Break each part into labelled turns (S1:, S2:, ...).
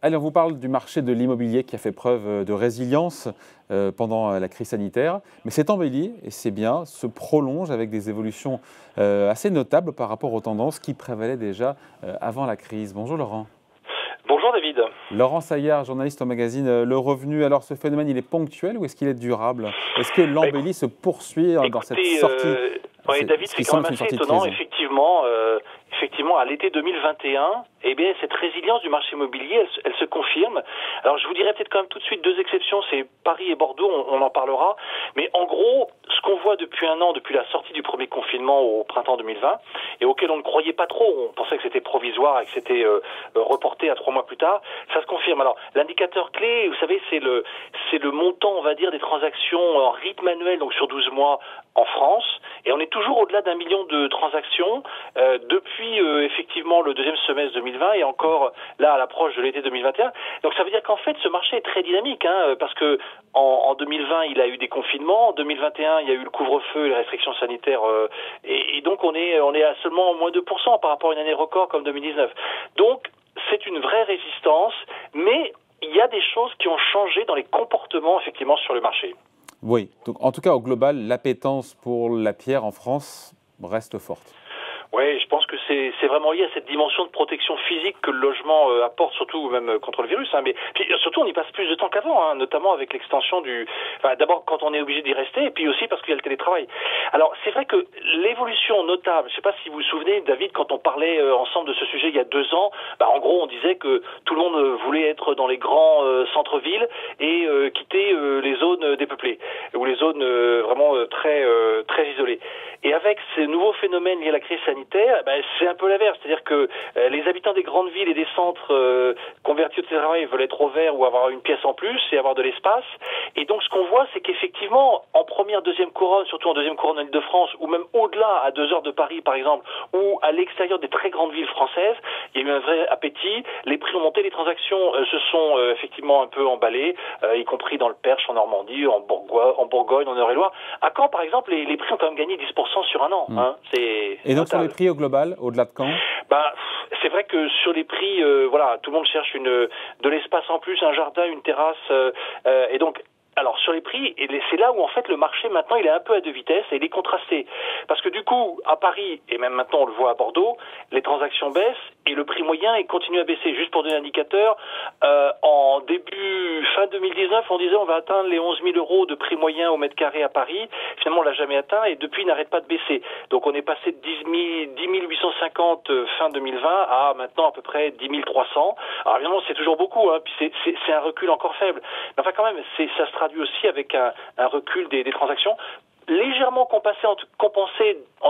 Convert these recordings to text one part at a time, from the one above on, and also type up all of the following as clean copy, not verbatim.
S1: Allez, on vous parle du marché de l'immobilier qui a fait preuve de résilience pendant la crise sanitaire, mais cet embelli, et c'est bien, se prolonge avec des évolutions assez notables par rapport aux tendances qui prévalaient déjà avant la crise. Bonjour Laurent.
S2: Bonjour David.
S1: Laurent Saillard, journaliste au magazine Le Revenu. Alors ce phénomène, il est ponctuel ou est-ce qu'il est durable? Est-ce que l'embelli se poursuit dans cette
S2: Écoutez,
S1: sortie,
S2: ouais, David,
S1: ce qui
S2: c'est quand
S1: semble
S2: même
S1: être une
S2: assez
S1: sortie de
S2: étonnant,
S1: crise?
S2: effectivement, à l'été 2021, eh bien, cette résilience du marché immobilier, elle se confirme. Alors, je vous dirais peut-être quand même tout de suite deux exceptions, c'est Paris et Bordeaux, on en parlera. Mais en gros, ce qu'on voit depuis un an, depuis la sortie du premier confinement au printemps 2020, et auquel on ne croyait pas trop, on pensait que c'était provisoire et que c'était reporté à 3 mois plus tard, ça se confirme. Alors, l'indicateur clé, vous savez, c'est le montant, on va dire, des transactions en rythme annuel, donc sur 12 mois en France, et on est toujours au-delà d'1 million de transactions depuis effectivement le deuxième semestre 2020 et encore là à l'approche de l'été 2021. Donc ça veut dire qu'en fait ce marché est très dynamique, parce que en 2020 il a eu des confinements, en 2021 il y a eu le couvre-feu et les restrictions sanitaires, et donc on est à seulement moins 2% par rapport à une année record comme 2019. Donc c'est une vraie résistance, mais il y a des choses qui ont changé dans les comportements effectivement sur le marché.
S1: Oui, donc en tout cas au global, l'appétence pour la pierre en France reste forte.
S2: Oui, je pense que c'est vraiment lié à cette dimension de protection physique que le logement apporte, surtout même contre le virus. Mais puis, surtout, on y passe plus de temps qu'avant, notamment avec l'extension du... Enfin, d'abord, quand on est obligé d'y rester, et puis aussi parce qu'il y a le télétravail. Alors, c'est vrai que l'évolution notable, je ne sais pas si vous vous souvenez, David, quand on parlait ensemble de ce sujet il y a 2 ans, en gros, on disait que tout le monde voulait être dans les grands centres-villes et quitter les zones dépeuplées, ou les zones vraiment très isolées. Et avec ces nouveaux phénomènes liés à la crise sanitaire, c'est un peu l'inverse. C'est-à-dire que les habitants des grandes villes et des centres convertis au télétravail veulent être au vert ou avoir une pièce en plus et avoir de l'espace. Et donc ce qu'on voit, c'est qu'effectivement, en première, deuxième couronne, surtout en deuxième couronne en Île-de-France, ou même au-delà, à 2 heures de Paris par exemple, ou à l'extérieur des très grandes villes françaises, il y a eu un vrai appétit. Les prix ont monté, les transactions se sont effectivement un peu emballées, y compris dans le Perche, en Normandie, en Bourgogne, en Eure-et-Loire. À Caen, par exemple, les prix ont quand même gagné 10% sur un an. C'est
S1: Et donc sur les
S2: notable.
S1: prix au global, au-delà de Caen?
S2: C'est vrai que sur les prix, voilà, tout le monde cherche de l'espace en plus, un jardin, une terrasse, et donc. Alors sur les prix, c'est là où en fait le marché maintenant il est un peu à deux vitesses et il est contrasté. Parce que du coup, à Paris, et même maintenant on le voit à Bordeaux, les transactions baissent et le prix moyen il continue à baisser. Juste pour donner un indicateur, en fin 2019, on disait on va atteindre les 11 000 euros de prix moyen au mètre carré à Paris. Finalement on l'a jamais atteint et depuis il n'arrête pas de baisser. Donc on est passé de 10 850 fin 2020 à maintenant à peu près 10 300. Alors évidemment c'est toujours beaucoup, puis c'est un recul encore faible. Mais enfin quand même, ça se traduit aussi avec un recul des transactions légèrement compensé, en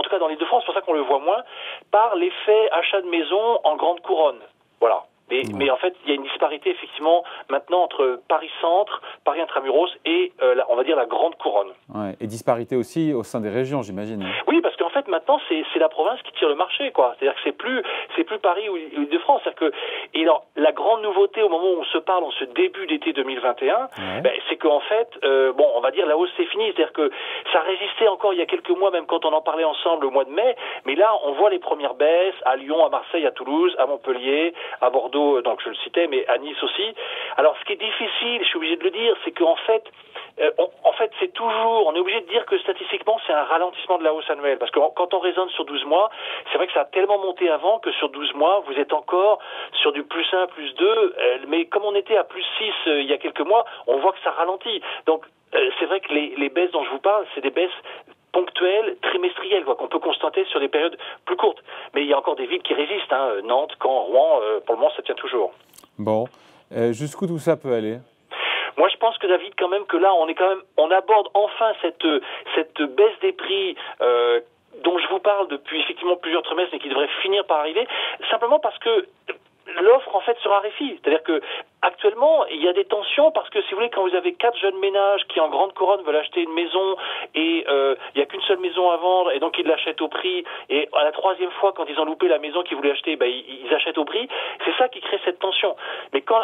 S2: tout cas dans l'Île-de-France, c'est pour ça qu'on le voit moins, par l'effet achat de maison en grande couronne. Voilà. Mais en fait, il y a une disparité effectivement maintenant entre Paris-Centre, Paris Intramuros et on va dire la grande couronne.
S1: Ouais. Et disparité aussi au sein des régions, j'imagine.
S2: Oui, parce qu'en fait maintenant c'est la province qui tire le marché, quoi. C'est-à-dire que c'est plus Paris ou l'Île-de-France. Et alors la grande nouveauté au moment où on se parle, en ce début d'été 2021, c'est qu'en fait, on va dire la hausse c'est fini. C'est-à-dire que ça résistait encore il y a quelques mois, même quand on en parlait ensemble au mois de mai. Mais là, on voit les premières baisses à Lyon, à Marseille, à Toulouse, à Montpellier, à Bordeaux. Donc je le citais, mais à Nice aussi. Alors ce qui est difficile, je suis obligé de le dire, c'est qu'en fait, c'est toujours, on est obligé de dire que statistiquement c'est un ralentissement de la hausse annuelle, parce que quand on raisonne sur 12 mois, c'est vrai que ça a tellement monté avant que sur 12 mois, vous êtes encore sur du plus 1, plus 2, mais comme on était à plus 6 il y a quelques mois, on voit que ça ralentit. Donc c'est vrai que les baisses dont je vous parle, c'est des baisses ponctuelles, trimestrielles, qu'on peut constater sur des périodes plus courtes. Mais il y a encore des villes qui résistent, Nantes, Caen, Rouen, pour le moment ça tient toujours.
S1: Bon, jusqu'où tout ça peut aller?
S2: Moi, je pense que David, quand même, que là, on aborde enfin cette baisse des prix dont je vous parle depuis effectivement plusieurs trimestres et qui devrait finir par arriver, simplement parce que l'offre en fait se raréfie. C'est-à-dire que actuellement, il y a des tensions parce que si vous voulez, quand vous avez 4 jeunes ménages qui en grande couronne veulent acheter une maison et il n'y a qu'une seule maison à vendre et donc ils l'achètent au prix, et à la 3e fois quand ils ont loupé la maison qu'ils voulaient acheter, ils achètent au prix, c'est ça qui crée cette tension. Mais quand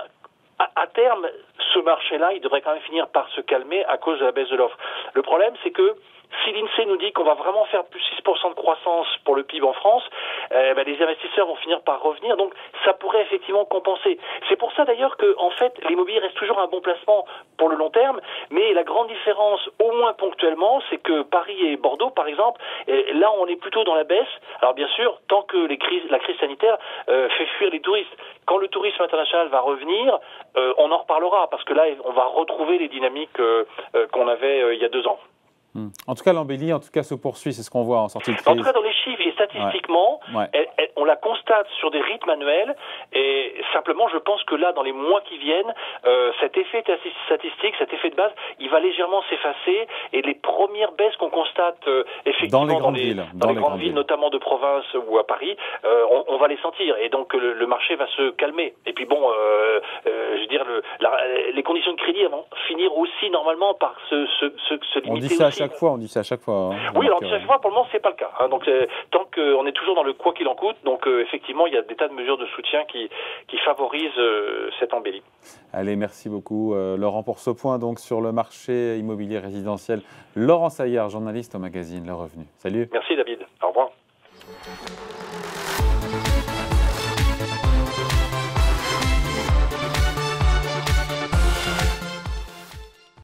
S2: à terme, ce marché-là, il devrait quand même finir par se calmer à cause de la baisse de l'offre. Le problème, c'est que si l'INSEE nous dit qu'on va vraiment faire plus 6% de croissance pour le PIB en France, les investisseurs vont finir par revenir. Donc ça pourrait effectivement compenser. C'est pour ça d'ailleurs que en fait l'immobilier reste toujours un bon placement pour le long terme, mais la grande différence, au moins ponctuellement, c'est que Paris et Bordeaux, par exemple, là on est plutôt dans la baisse. Alors bien sûr, tant que la crise sanitaire fait fuir les touristes. Quand le tourisme international va revenir, on en reparlera, parce que là on va retrouver les dynamiques qu'on avait il y a 2 ans.
S1: En tout cas, l'embellie se poursuit, c'est ce qu'on voit en sortie de crise.
S2: En tout cas, dans les chiffres et statistiquement, on la constate sur des rythmes annuels. Et simplement, je pense que là, dans les mois qui viennent, cet effet statistique, cet effet de base, il va légèrement s'effacer. Et les premières baisses qu'on constate effectivement dans les grandes villes, notamment de province ou à Paris, on va les sentir. Et donc, le marché va se calmer. Et puis bon, je veux dire, les conditions de crédit vont finir aussi normalement par se limiter.
S1: On dit ça à chaque fois.
S2: Oui, alors chaque fois, pour le moment, c'est pas le cas. Donc, tant qu'on est toujours dans le quoi qu'il en coûte, donc effectivement, il y a des tas de mesures de soutien qui favorisent cette embellie.
S1: Allez, merci beaucoup, Laurent, pour ce point donc sur le marché immobilier résidentiel. Laurent Saillard, journaliste au magazine Le Revenu. Salut.
S2: Merci, David. Au revoir.